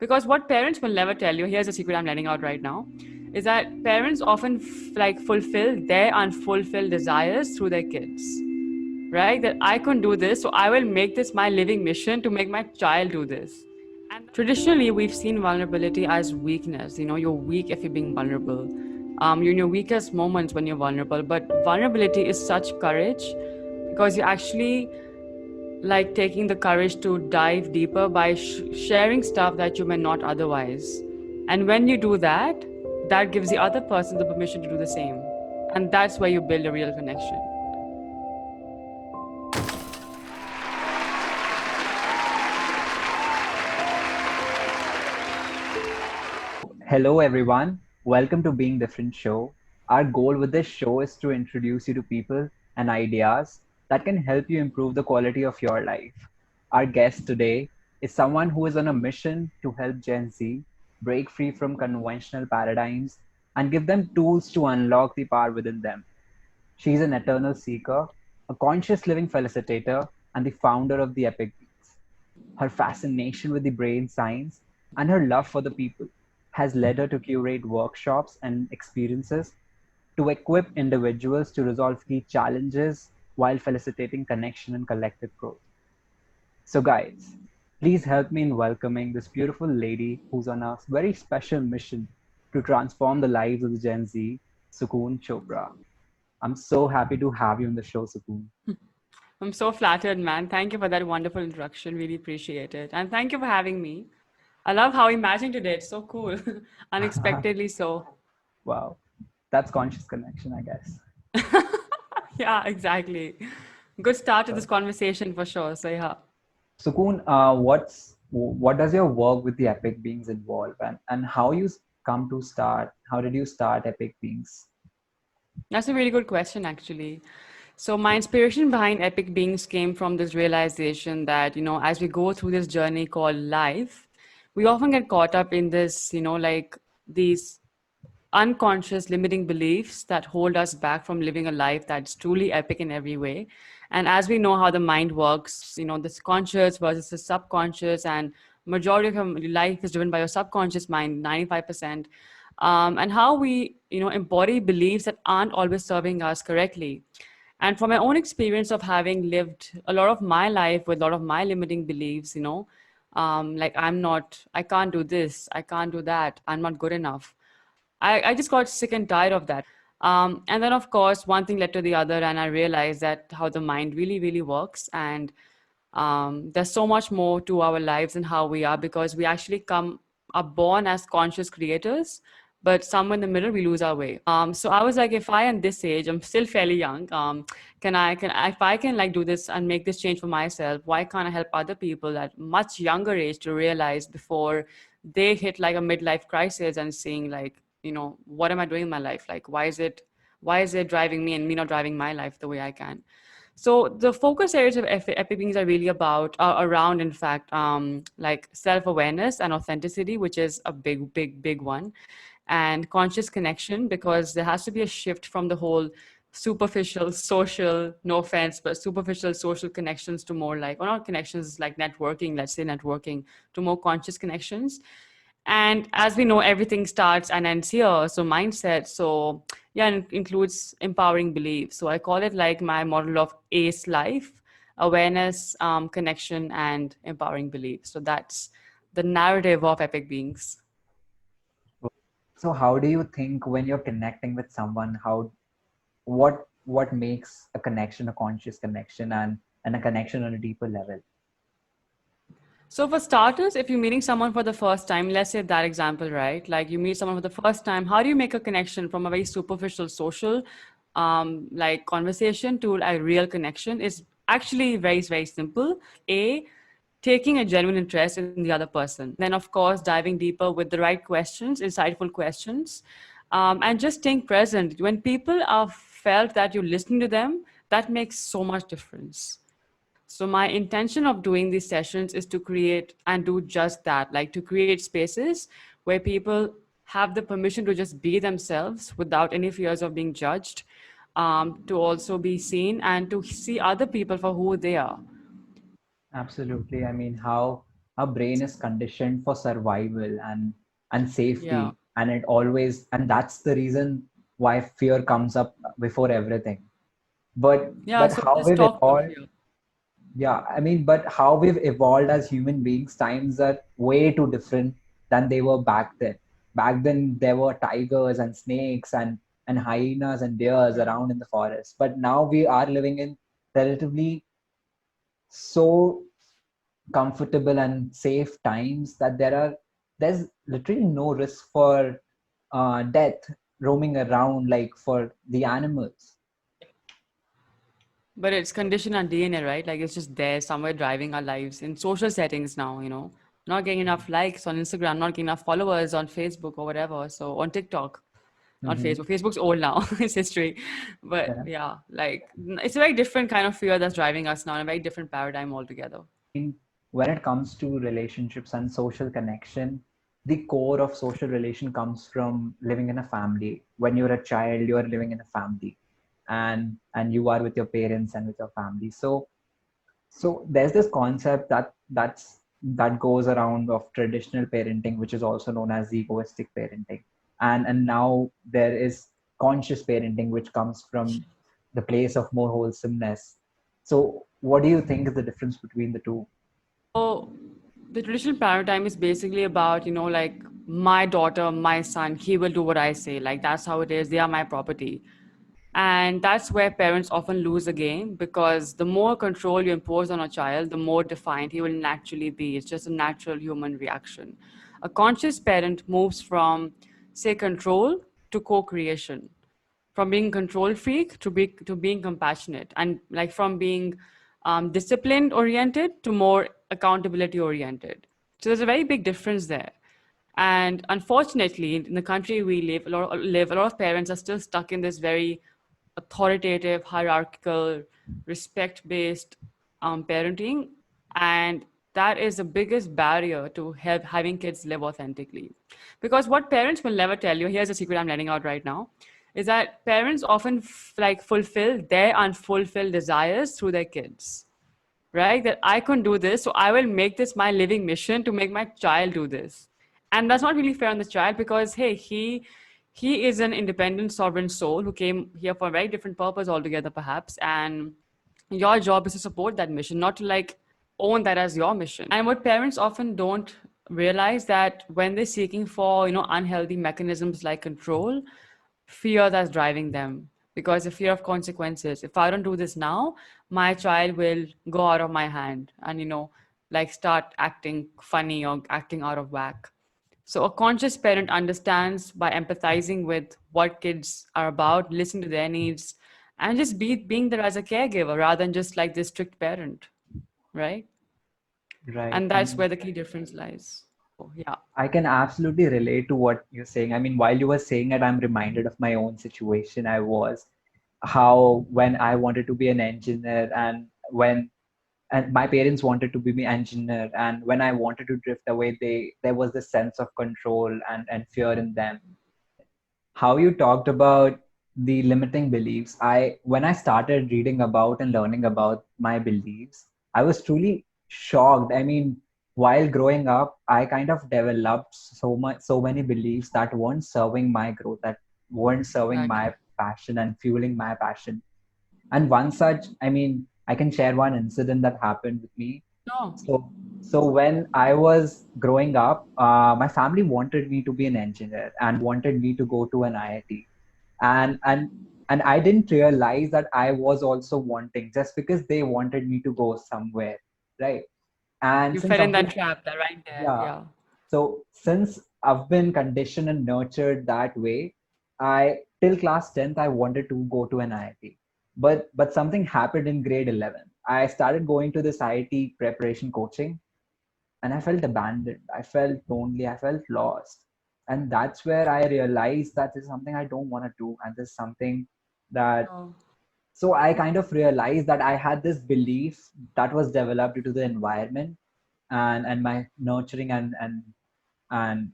Because what parents will never tell you, here's a secret I'm letting out right now, is that parents often fulfill their unfulfilled desires through their kids, right? That I couldn't do this, so I will make this my living mission to make my child do this. And traditionally, we've seen vulnerability as weakness. You're weak if you're being vulnerable. You're in your weakest moments when you're vulnerable. But vulnerability is such courage because you're actually like taking the courage to dive deeper by sharing stuff that you may not otherwise. And when you do that, that gives the other person the permission to do the same. And that's where you build a real connection. Hello, everyone. Welcome to Being Different Show. Our goal with this show is to introduce you to people and ideas that can help you improve the quality of your life. Our guest today is someone who is on a mission to help Gen Z break free from conventional paradigms and give them tools to unlock the power within them. She is an eternal seeker, a conscious living facilitator, and the founder of the Epic Beats. Her fascination with the brain science and her love for the people has led her to curate workshops and experiences to equip individuals to resolve key challenges while facilitating connection and collective growth. So, guys, please help me in welcoming this beautiful lady who's on a very special mission to transform the lives of the Gen Z, Sukun Chopra. I'm so happy to have you on the show, Sukun. I'm so flattered, man. Thank you for that wonderful introduction. Really appreciate it. And thank you for having me. I love how imagined you did. So cool. Unexpectedly so. Wow, that's conscious connection, I guess. Yeah, exactly. Good start to this So, conversation for sure. So yeah. Sukun, what does your work with the Epic Beings involve, and how you come to start? How did you start Epic Beings? That's a really good question, actually. So, my inspiration behind Epic Beings came from this realization that, as we go through this journey called life, we often get caught up in this, like these unconscious limiting beliefs that hold us back from living a life that's truly epic in every way. And as we know how the mind works, this conscious versus the subconscious, and majority of your life is driven by your subconscious mind, 95%. And how we, embody beliefs that aren't always serving us correctly. And from my own experience of having lived a lot of my life with a lot of my limiting beliefs, like I can't do this, I can't do that, I'm not good enough. I just got sick and tired of that. And then, of course, one thing led to the other, and I realized that how the mind really, really works. And there's so much more to our lives and how we are, because we actually are born as conscious creators, but somewhere in the middle we lose our way. So I was like, if I am this age, I'm still fairly young. If I can like do this and make this change for myself, why can't I help other people at much younger age to realize before they hit like a midlife crisis and seeing like, what am I doing in my life? Like, why is it driving me and me not driving my life the way I can? So the focus areas of Epic Beings are really around, in fact, like self-awareness and authenticity, which is a big, big, big one, and conscious connection, because there has to be a shift from the whole superficial social, no offense, but superficial social connections to more like, or not connections like networking, let's say networking, to more conscious connections. And as we know, everything starts and ends here. So mindset. So yeah, it includes empowering beliefs. So I call it like my model of ACE life: awareness, connection, and empowering beliefs. So that's the narrative of Epic Beings. So, how do you think when you're connecting with someone? What makes a connection a conscious connection and a connection on a deeper level? So for starters, if you're meeting someone for the first time, let's say that example, right? Like you meet someone for the first time, how do you make a connection from a very superficial social like conversation to a real connection? Is actually very, very simple. A, taking a genuine interest in the other person. Then, of course, diving deeper with the right questions, insightful questions, and just staying present. When people are felt that you're listening to them, that makes so much difference. So my intention of doing these sessions is to create and do just that, like to create spaces where people have the permission to just be themselves without any fears of being judged, to also be seen and to see other people for who they are. Absolutely. I mean, how our brain is conditioned for survival and Yeah. safety, and it always, and that's the reason why fear comes up before everything. but Yeah. but So how let's we've talk about evolved, fear. yeah, I mean, but how we've evolved as human beings, times are way too different than they were back then. Back then, there were tigers and snakes and hyenas and deers Yeah. around in the forest. But now we are living in relatively so comfortable and safe times that there's literally no risk for death roaming around like for the animals. But it's conditioned on DNA, right? Like it's just there somewhere driving our lives in social settings now, Not getting enough likes on Instagram, not getting enough followers on Facebook or whatever. So on TikTok, not Hmm. Facebook. Facebook's old now, it's history. But Yeah. yeah, like it's a very different kind of fear that's driving us now, and a very different paradigm altogether. Mean, when it comes to relationships and social connection, the core of social relation comes from living in a family. When you're a child, you are living in a family, and you are with your parents and with your family. So there's this concept that goes around of traditional parenting, which is also known as egoistic parenting, and now there is conscious parenting, which comes from the place of more wholesomeness. So what do you think is the difference between the two? So the traditional paradigm is basically about, like my daughter, my son, he will do what I say. Like that's how it is. They are my property. And that's where parents often lose the game because the more control you impose on a child, the more defined he will naturally be. It's just a natural human reaction. A conscious parent moves from, say, control to co creation, from being control freak to being compassionate, and like from being disciplined oriented to more accountability oriented. So there's a very big difference there. And unfortunately, in the country we live, a lot of parents are still stuck in this very authoritative, hierarchical, respect-based parenting, and that is the biggest barrier to having kids live authentically. Because what parents will never tell you, here's a secret I'm letting out right now, is that parents often like fulfill their unfulfilled desires through their kids, right? That I couldn't do this, so I will make this my living mission to make my child do this. And that's not really fair on the child because hey, he is an independent sovereign soul who came here for a very different purpose altogether, perhaps. And your job is to support that mission, not to like own that as your mission. And what parents often don't realize that when they're seeking for, unhealthy mechanisms like control, fear that's driving them, because the fear of consequences. If I don't do this now, my child will go out of my hand and like start acting funny or acting out of whack. So a conscious parent understands by empathizing with what kids are about, listening to their needs, and just being there as a caregiver rather than just like this strict parent, right? Right. And that's where the key difference lies. So yeah. I can absolutely relate to what you're saying. I mean, while you were saying it, I'm reminded of my own situation. I was how when I wanted to be an engineer, and my parents wanted to be me engineer, and when I wanted to drift away, there was this sense of control and fear in them. How you talked about the limiting beliefs, I when I started reading about and learning about my beliefs, I was truly shocked. I mean, while growing up, I kind of developed so many beliefs that weren't serving my growth, that weren't serving my Exactly. passion and fueling my passion. And one such, I mean, I can share one incident that happened with me. No. So when I was growing up, my family wanted me to be an engineer and wanted me to go to an IIT. And and and I didn't realize that I was also wanting, just because they wanted me to go somewhere, right? And You since fell in I've that been, trap that right there. yeah, Yeah. so since I've been conditioned and nurtured that way, I till class 10th I wanted to go to an IIT. But something happened in grade 11. I started going to this IIT preparation coaching, and I felt abandoned. I felt lonely. I felt lost. And that's where I realized that this is something I don't want to do. And this is something that, Oh. so I kind of realized that I had this belief that was developed due to the environment and my nurturing and and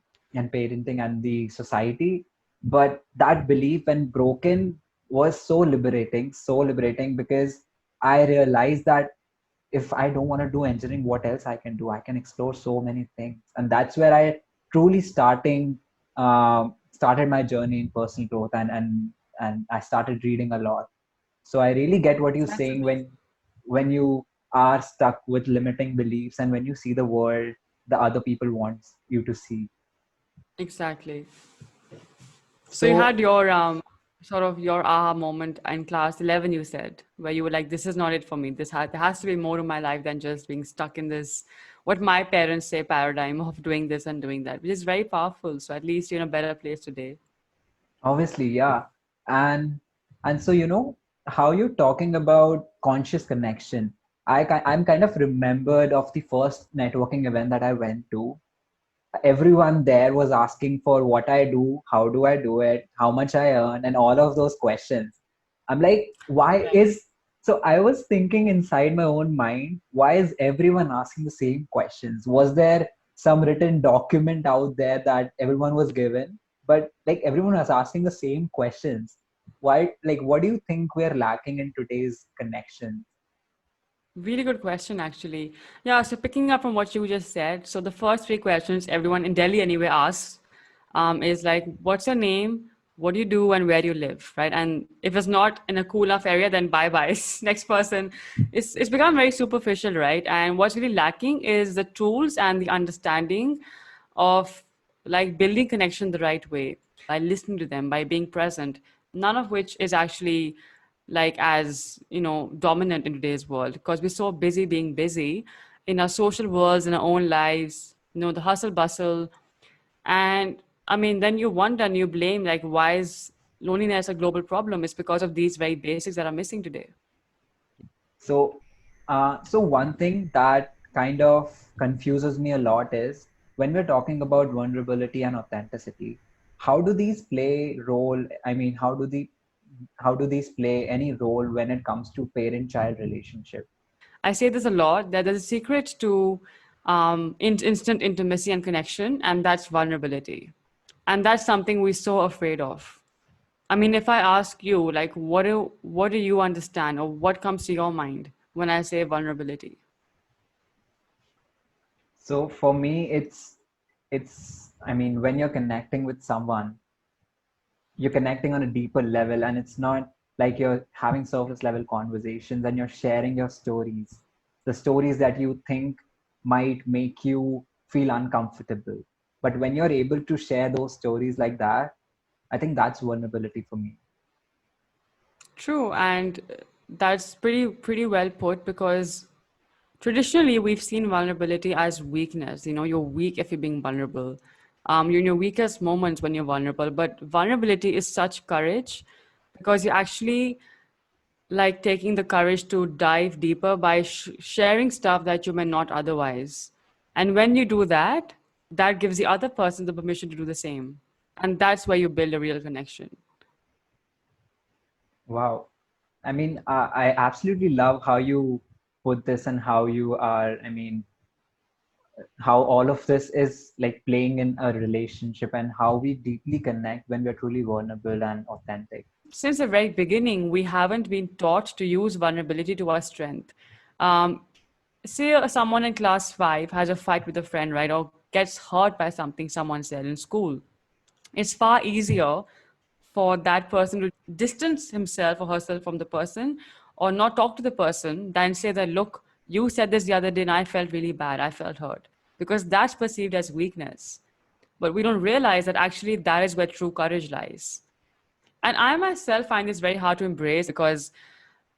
parenting and the society. But that belief, when broken, was so liberating because I realized that if I don't want to do engineering, what else I can do? I can explore so many things, and that's where I truly started my journey in personal growth, and I started reading a lot. So I really get what you're That's saying amazing. when you are stuck with limiting beliefs and when you see the world the other people want you to see. Exactly. So you had So your sort of your aha moment in class 11, you said, where you were like, this is not it for me. There has to be more to my life than just being stuck in this, what my parents say, paradigm of doing this and doing that, which is very powerful. So at least you're in a better place today. obviously, yeah. And so how you're talking about conscious connection. I'm kind of remembered of the first networking event that I went to. Everyone there was asking for what I do, how do I do it, how much I earn, and all of those questions. I'm like, why Right. is so I was thinking inside my own mind, why is everyone asking the same questions? Was there some written document out there that everyone was given? But like everyone was asking the same questions. Why, like, what do you think we're lacking in today's connection? Really good question, actually. Yeah, so picking up from what you just said, so the first three questions everyone in Delhi anyway asks is like, what's your name? What do you do? And where do you live? Right. And if it's not in a cool enough area, then bye bye. Next person. It's become very superficial, right? And what's really lacking is the tools and the understanding of like building connection the right way by listening to them, by being present, none of which is actually like as dominant in today's world because we're so busy being busy in our social worlds, in our own lives, the hustle bustle. And I mean, then you wonder and you blame, like, why is loneliness a global problem? It's because of these very basics that are missing today. So, so one thing that kind of confuses me a lot is when we're talking about vulnerability and authenticity, how do these play role? I mean, how do these play any role when it comes to parent-child relationship? I say this a lot, that there's a secret to instant intimacy and connection, and that's vulnerability. And that's something we're so afraid of. I mean, if I ask you, like, what do you understand, or what comes to your mind when I say vulnerability? So for me, it's I mean, when you're connecting with someone, you're connecting on a deeper level, and it's not like you're having surface level conversations, and you're sharing your stories, the stories that you think might make you feel uncomfortable. But when you're able to share those stories like that, I think that's vulnerability for me. True, and that's pretty well put because traditionally we've seen vulnerability as weakness. You're weak if you're being vulnerable. You're in your weakest moments when you're vulnerable, but vulnerability is such courage because you're actually like taking the courage to dive deeper by sharing stuff that you may not otherwise. And when you do that, that gives the other person the permission to do the same. And that's where you build a real connection. Wow. I mean, I absolutely love how you put this and how you are, I mean, how all of this is like playing in a relationship and how we deeply connect when we're truly vulnerable and authentic. Since the very beginning, we haven't been taught to use vulnerability to our strength. Um, Say someone in class 5 has a fight with a friend, right, or gets hurt by something someone said in school. It's far easier for that person to distance himself or herself from the person or not talk to the person than say that, look, you said this the other day and I felt really bad, I felt hurt, because that's perceived as weakness. But we don't realize that actually that is where true courage lies. And I myself find this very hard to embrace because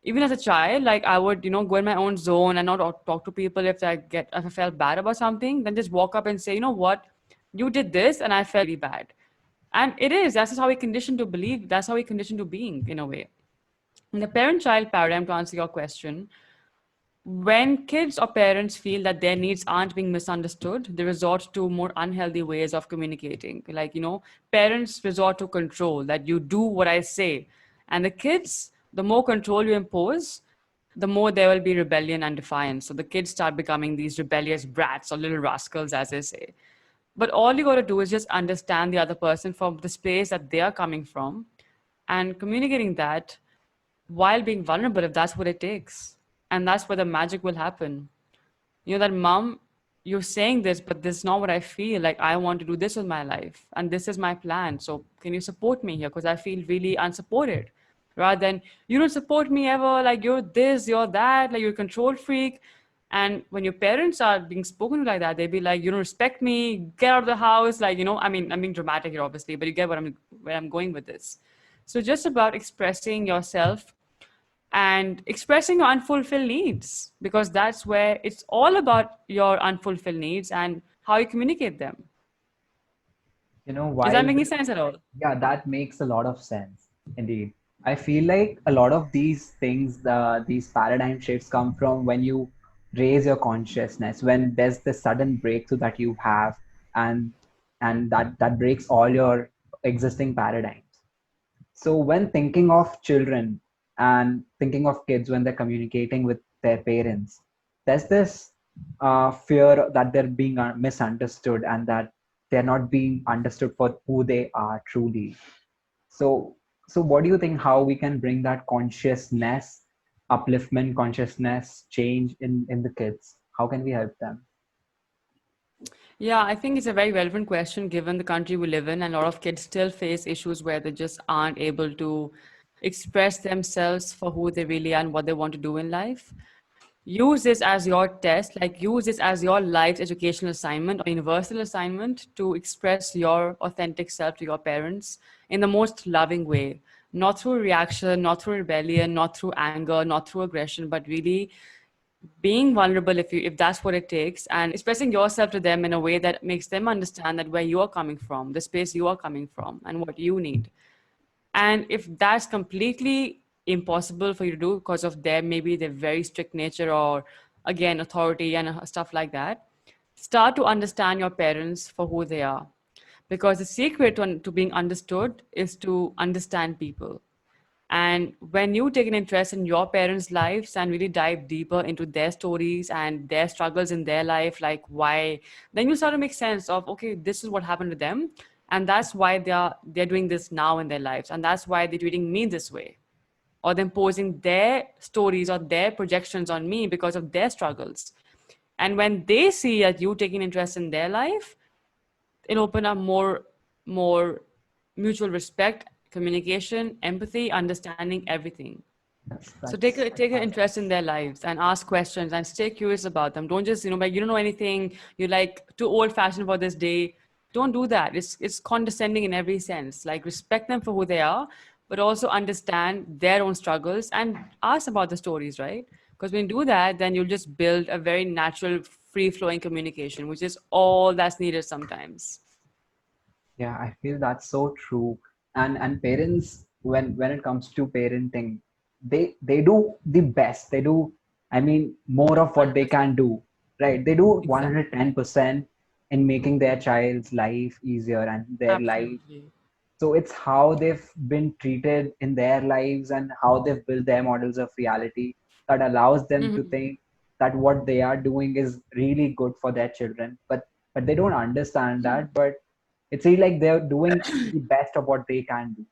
even as a child, like I would, go in my own zone and not talk to people if I felt bad about something, then just walk up and say, you know what, you did this and I felt really bad. And that's just how we conditioned to believe, that's how we conditioned to being in a way. In the parent child paradigm, to answer your question, when kids or parents feel that their needs aren't being misunderstood, they resort to more unhealthy ways of communicating. Like, parents resort to control, that you do what I say. And the kids, the more control you impose, the more there will be rebellion and defiance. So the kids start becoming these rebellious brats or little rascals, as they say. But all you got to do is just understand the other person from the space that they are coming from and communicating that while being vulnerable, if that's what it takes. And that's where the magic will happen. You know that, mom, you're saying this, but this is not what I feel. Like, I want to do this with my life and this is my plan, so can you support me here, because I feel really unsupported. Rather than, you don't support me ever, like you're this, you're that, like you're a control freak. And when your parents are being spoken to like that, they'd be like, you don't respect me, get out of the house, like, I mean, I'm being dramatic here obviously, but you get where I'm going with this. So just about expressing yourself and expressing your unfulfilled needs, because that's where it's all about, your unfulfilled needs and how you communicate them. You know, Is that while making this, sense at all? yeah, that makes a lot of sense. Indeed. I feel like a lot of these things, these paradigm shifts come from when you raise your consciousness, when there's this sudden breakthrough that you have, and that breaks all your existing paradigms. So when thinking of children and thinking of kids when they're communicating with their parents, there's this fear that they're being misunderstood and that they're not being understood for who they are truly. So, so what do you think? How we can bring that consciousness, upliftment, consciousness change in the kids? How can we help them? Yeah, I think it's a very relevant question given the country we live in, and a lot of kids still face issues where they just aren't able to express themselves for who they really are and what they want to do in life. Use this as your test, like use this as your life's educational assignment or universal assignment to express your authentic self to your parents in the most loving way. Not through reaction, not through rebellion, not through anger, not through aggression, but really being vulnerable, if that's what it takes, and expressing yourself to them in a way that makes them understand that where you are coming from, the space you are coming from, and what you need. And if that's completely impossible for you to do because of their, maybe their very strict nature, or again authority and stuff like that, start to understand your parents for who they are. Because the secret to being understood is to understand people. And when you take an interest in your parents' lives and really dive deeper into their stories and their struggles in their life, like why, then you start to make sense of, okay, this is what happened to them, and that's why they're doing this now in their lives, and that's why they're treating me this way, or them posing their stories or their projections on me because of their struggles. And when they see that you taking interest in their life, it'll open up more mutual respect, communication, empathy, understanding, everything. So That's take an interest in their lives and ask questions and stay curious about them. Don't just, like, you don't know anything, you're like too old fashioned for this day. Don't do that. It's condescending in every sense. Like, respect them for who they are, but also understand their own struggles and ask about the stories, right? Because when you do that, then you'll just build a very natural, free flowing communication, which is all that's needed sometimes. Yeah, I feel that's so true. And parents, when it comes to parenting, they do the best. They do, I mean, more of what they 100%. can do, right? They do Exactly. 110% in making their child's life easier and their life. Absolutely. So it's how they've been treated in their lives and how they've built their models of reality that allows them to Mhm. think that what they are doing is really good for their children. But they don't understand that. But it's really like they're doing the best of what they can do.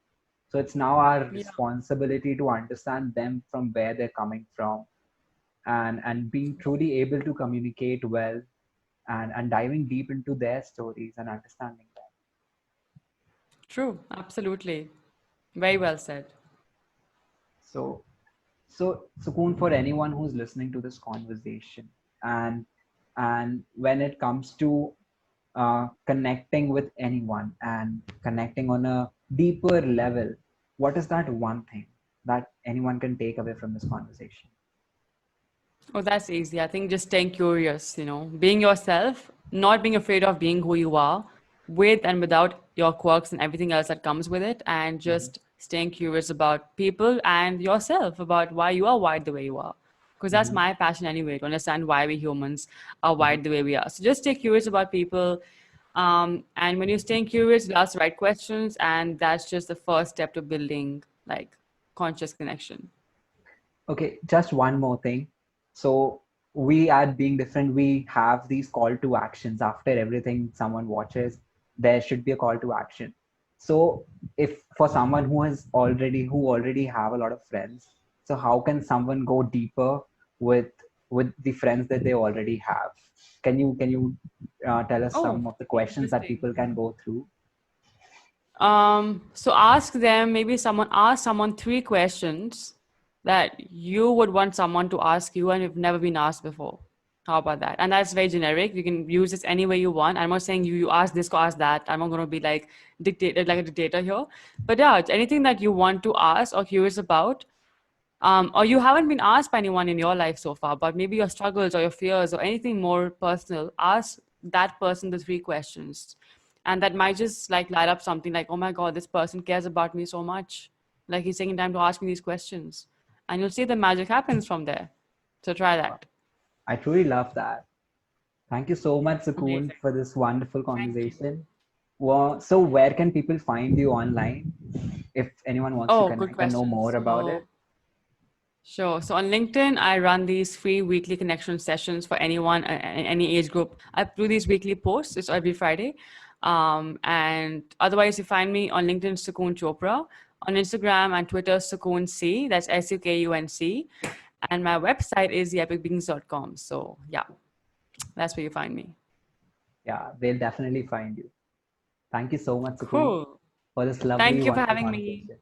So it's now our Yeah. responsibility to understand them from where they're coming from, and being truly able to communicate well, and diving deep into their stories and understanding them. True. Absolutely. Very well said. So Sukun, for anyone who's listening to this conversation, and when it comes to connecting with anyone and connecting on a deeper level, what is that one thing that anyone can take away from this conversation? Oh, that's easy. I think just staying curious, being yourself, not being afraid of being who you are, with and without your quirks and everything else that comes with it, and Mhm, just staying curious about people and yourself, about why you are wired the way you are. Because that's mhm, my passion anyway, to understand why we humans are mhm. wired the way we are. So just stay curious about people. And when you're staying curious, you ask the right questions, and that's just the first step to building like conscious connection. Okay, just one more thing. So we at Being Different, we have these call to actions. After everything someone watches, there should be a call to action. So if for someone who already have a lot of friends, so how can someone go deeper with the friends that they already have. Can you tell us Oh, some of the questions that interesting. people can go through? So ask them, maybe someone ask someone three questions that you would want someone to ask you and you've never been asked before. How about that? And that's very generic. You can use this any way you want. I'm not saying you ask this or ask that. I'm not going to be like dictated like a dictator here. But yeah, it's anything that you want to ask or curious about, or you haven't been asked by anyone in your life so far, but maybe your struggles or your fears or anything more personal, ask that person the three questions. And that might just like light up something like, oh my God, this person cares about me so much. Like he's taking time to ask me these questions. And you'll see the magic happens from there. So try that. I truly love that. Thank you so much, Sukun, Amazing. for this wonderful Thank you. conversation. Well, so where can people find you online if anyone wants to Oh, good connect and know question. more about it? Sure. So on LinkedIn, I run these free weekly connection sessions for anyone in any age group. I do these weekly posts. It's every Friday. And otherwise, you find me on LinkedIn, Sukun Chopra. On Instagram and Twitter, Sukun C. That's SUKUNC. And my website is theepicbeings.com. So yeah, that's where you find me. Yeah, they'll definitely find you. Thank you so much, Sukun, Cool. for this lovely, Thank you for wonderful having me. conversation.